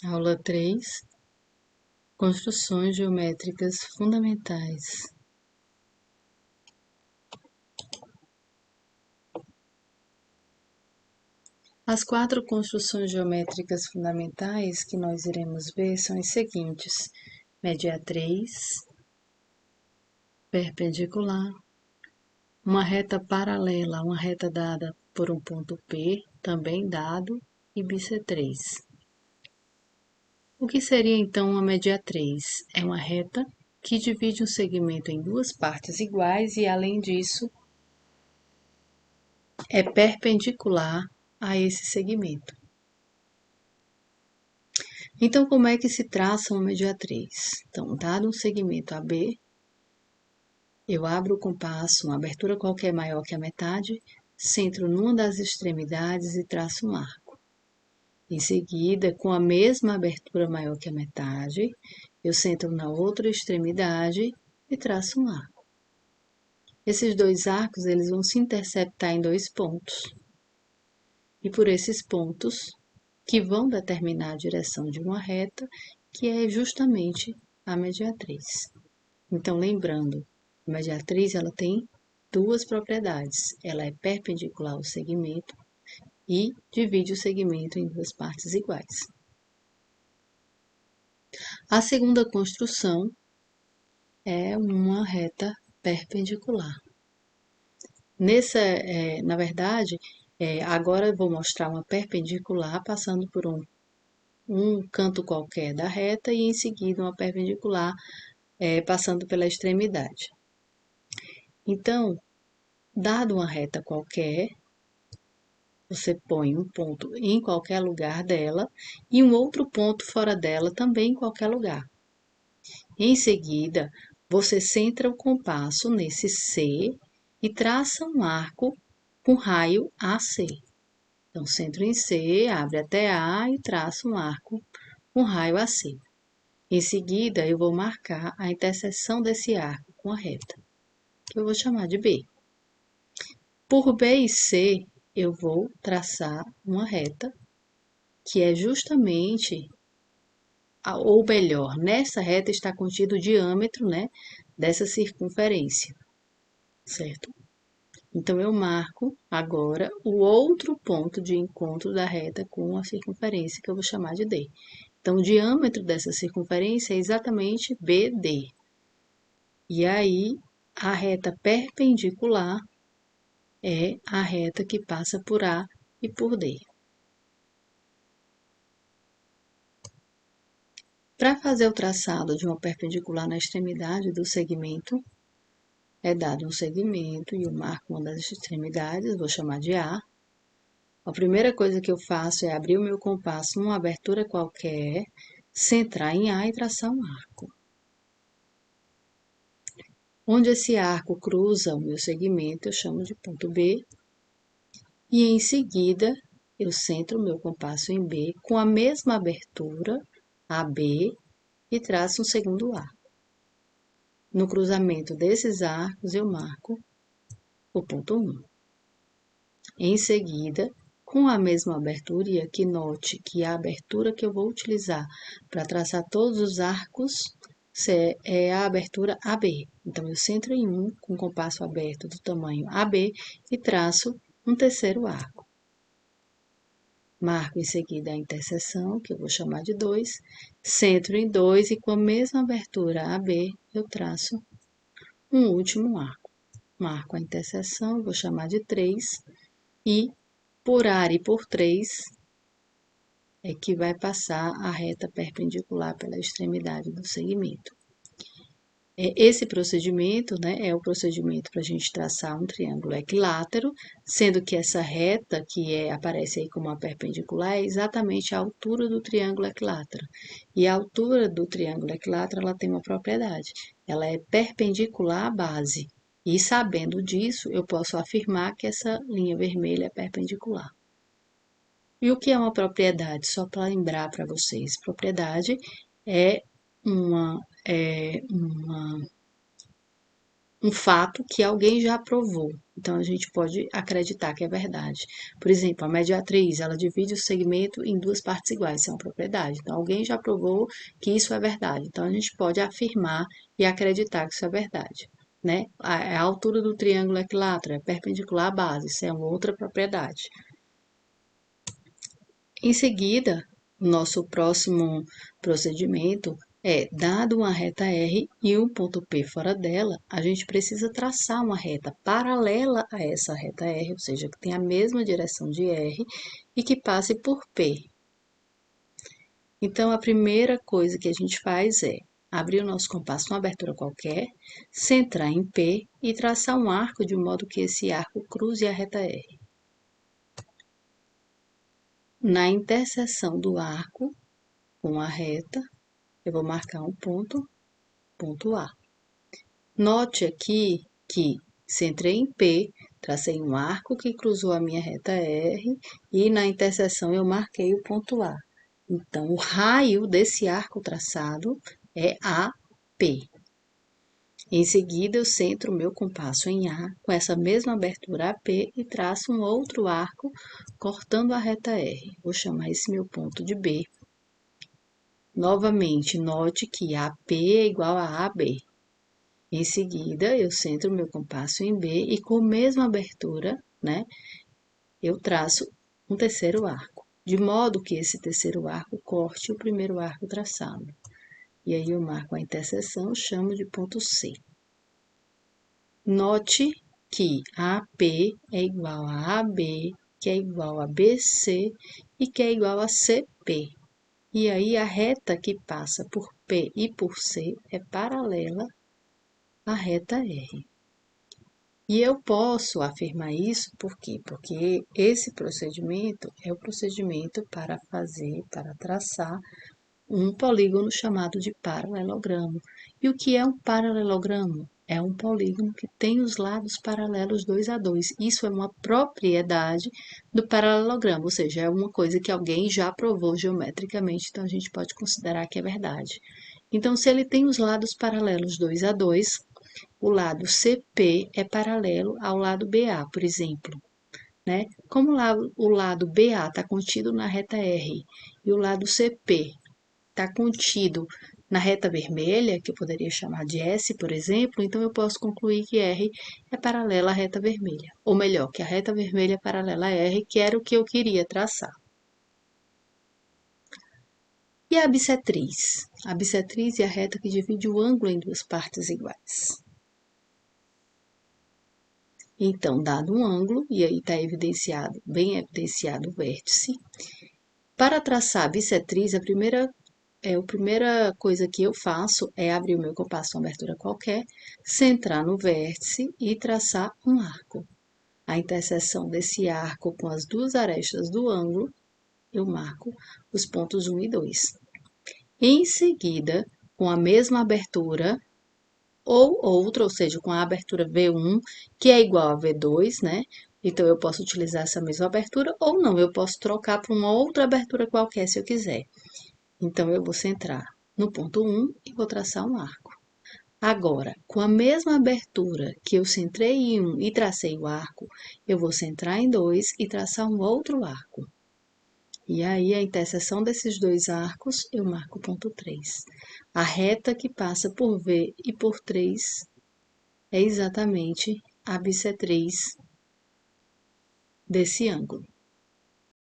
Aula 3, Construções geométricas fundamentais. As 4 construções geométricas fundamentais que nós iremos ver são as seguintes: mediatriz, perpendicular, uma reta paralela a uma reta dada por um ponto P, também dado, e bissetriz. O que seria então uma mediatriz? É uma reta que divide um segmento em duas partes iguais e, além disso, é perpendicular a esse segmento. Então, como é que se traça uma mediatriz? Então, dado um segmento AB, eu abro o compasso, uma abertura qualquer maior que a metade, centro numa das extremidades e traço um arco. Em seguida, com a mesma abertura maior que a metade, eu centro na outra extremidade e traço um arco. Esses dois arcos, eles vão se interceptar em dois pontos. E por esses pontos, que vão determinar a direção de uma reta, que é justamente a mediatriz. Então, lembrando, a mediatriz ela tem duas propriedades. Ela é perpendicular ao segmento e divide o segmento em duas partes iguais. A segunda construção é uma reta perpendicular. Na verdade, agora eu vou mostrar uma perpendicular passando por um canto qualquer da reta e em seguida uma perpendicular passando pela extremidade. Então, dado uma reta qualquer, você põe um ponto em qualquer lugar dela e um outro ponto fora dela também em qualquer lugar. Em seguida, você centra o compasso nesse C e traça um arco com raio AC. Então, centro em C, abre até A e traça um arco com raio AC. Em seguida, eu vou marcar a interseção desse arco com a reta, que eu vou chamar de B. Por B e C, eu vou traçar uma reta, que é justamente, ou melhor, nessa reta está contido o diâmetro, dessa circunferência, certo? Então, eu marco agora o outro ponto de encontro da reta com a circunferência, que eu vou chamar de D. Então, o diâmetro dessa circunferência é exatamente BD. E aí, a reta perpendicular é a reta que passa por A e por D. Para fazer o traçado de uma perpendicular na extremidade do segmento, é dado um segmento e eu marco uma das extremidades, vou chamar de A. A primeira coisa que eu faço é abrir o meu compasso numa abertura qualquer, centrar em A e traçar um arco. Onde esse arco cruza o meu segmento, eu chamo de ponto B. E em seguida, eu centro o meu compasso em B com a mesma abertura, AB, e traço um segundo arco. No cruzamento desses arcos, eu marco o ponto 1. Em seguida, com a mesma abertura, e aqui note que a abertura que eu vou utilizar para traçar todos os arcos é a abertura AB. Então, eu centro em um com compasso aberto do tamanho AB e traço um terceiro arco. Marco em seguida a interseção, que eu vou chamar de 2, centro em 2 e com a mesma abertura AB, eu traço um último arco. Marco a interseção, vou chamar de 3, e por A e por 3 é que vai passar a reta perpendicular pela extremidade do segmento. Esse procedimento, é o procedimento para a gente traçar um triângulo equilátero, sendo que essa reta que aparece aí como uma perpendicular é exatamente a altura do triângulo equilátero. E a altura do triângulo equilátero ela tem uma propriedade, ela é perpendicular à base. E sabendo disso, eu posso afirmar que essa linha vermelha é perpendicular. E o que é uma propriedade? Só para lembrar para vocês, propriedade é uma um fato que alguém já provou. Então, a gente pode acreditar que é verdade. Por exemplo, a mediatriz, ela divide o segmento em duas partes iguais, isso é uma propriedade. Então, alguém já provou que isso é verdade. Então, a gente pode afirmar e acreditar que isso é verdade. Né? A altura do triângulo equilátero é perpendicular à base, isso é uma outra propriedade. Em seguida, o nosso próximo procedimento é, dado uma reta R e um ponto P fora dela, a gente precisa traçar uma reta paralela a essa reta R, ou seja, que tem a mesma direção de R e que passe por P. Então, a primeira coisa que a gente faz é abrir o nosso compasso numa abertura qualquer, centrar em P e traçar um arco de modo que esse arco cruze a reta R. Na interseção do arco com a reta, eu vou marcar um ponto, ponto A. Note aqui que centrei em P, tracei um arco que cruzou a minha reta R e na interseção eu marquei o ponto A. Então, o raio desse arco traçado é AP. Em seguida, eu centro o meu compasso em A com essa mesma abertura AP e traço um outro arco cortando a reta R. Vou chamar esse meu ponto de B. Novamente, note que AP é igual a AB. Em seguida, eu centro o meu compasso em B e com a mesma abertura, né, eu traço um terceiro arco, de modo que esse terceiro arco corte o primeiro arco traçado. E aí eu marco a interseção, chamo de ponto C. Note que AP é igual a AB, que é igual a BC e que é igual a CP. E aí a reta que passa por P e por C é paralela à reta R. E eu posso afirmar isso por quê? Porque esse procedimento é o procedimento para traçar um polígono chamado de paralelogramo. E o que é um paralelogramo? É um polígono que tem os lados paralelos 2 a 2. Isso é uma propriedade do paralelogramo, ou seja, é uma coisa que alguém já provou geometricamente, então a gente pode considerar que é verdade. Então, se ele tem os lados paralelos 2 a 2, o lado CP é paralelo ao lado BA, por exemplo. Né? Como o lado BA está contido na reta R e o lado CP está contido na reta vermelha, que eu poderia chamar de S, por exemplo, então eu posso concluir que R é paralela à reta vermelha. Ou melhor, que a reta vermelha é paralela a R, que era o que eu queria traçar. E a bissetriz? A bissetriz é a reta que divide o ângulo em duas partes iguais. Então, dado um ângulo, e aí está evidenciado, bem evidenciado o vértice, para traçar a bissetriz, a primeira coisa que eu faço é abrir o meu compasso, uma abertura qualquer, centrar no vértice e traçar um arco. A interseção desse arco com as duas arestas do ângulo, eu marco os pontos 1 e 2. Em seguida, com a mesma abertura, ou outra, ou seja, com a abertura V1, que é igual a V2, né? Então, eu posso utilizar essa mesma abertura, ou não, eu posso trocar para uma outra abertura qualquer, se eu quiser. Então, eu vou centrar no ponto 1 e vou traçar um arco. Agora, com a mesma abertura que eu centrei em 1 e tracei o arco, eu vou centrar em 2 e traçar um outro arco. E aí, a interseção desses dois arcos, eu marco o ponto 3. A reta que passa por V e por 3 é exatamente a bissetriz desse ângulo.